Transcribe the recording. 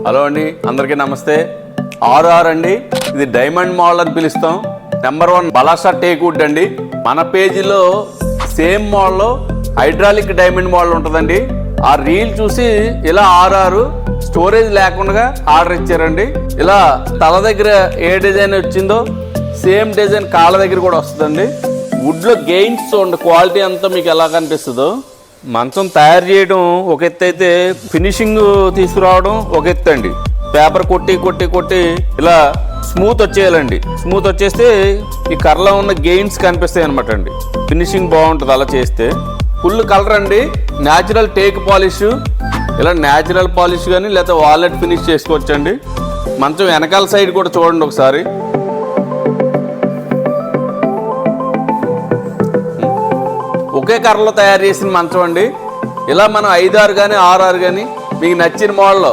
Hello అండి, అందరికీ నమస్తే. ఆర్ఆర్ అండి, ఇది డైమండ్ మోడల్ అని పిలుస్తాం. నెంబర్ 1 బలాసా టేక్ వుడ్ అండి. మన పేజీలో సేమ్ మోడల్లో హైడ్రాలిక్ డైమండ్ మోడల్ ఉంటుందండి. ఆ రీల్ చూసి ఇలా ఆర్ఆర్ స్టోరేజ్ లేకుండా ఆర్డర్ ఇచ్చారండి. ఇలా తల దగ్గర ఏ డిజైన్ వచ్చిందో సేమ్ డిజైన్ కాళ్ళ దగ్గర కూడా వస్తుందండి. వుడ్లో గెయిన్స్ చూడండి, క్వాలిటీ అంతా మీకు ఎలా కనిపిస్తుందో. మంచం తయారు చేయడం ఒక ఎత్తు అయితే ఫినిషింగ్ తీసుకురావడం ఒక ఎత్తు అండి. పేపర్ కొట్టి కొట్టి కొట్టి ఇలా స్మూత్ వచ్చేయాలండి. స్మూత్ వచ్చేస్తే ఈ కర్రలో ఉన్న గెయిన్స్ కనిపిస్తాయి అనమాట అండి. ఫినిషింగ్ బాగుంటుంది అలా చేస్తే. ఫుల్ కలర్ అండి, న్యాచురల్ టేక్ పాలిష్. ఇలా న్యాచురల్ పాలిష్ కానీ లేకపోతే వాలెట్ ఫినిష్ చేసుకోవచ్చండి. మంచం వెనకాల సైడ్ కూడా చూడండి ఒకసారి. ఒకే కర్రలో తయారు చేసిన మంచం అండి. ఇలా మనం 5-6 కానీ 6-6 కానీ మీకు నచ్చిన మోడల్లో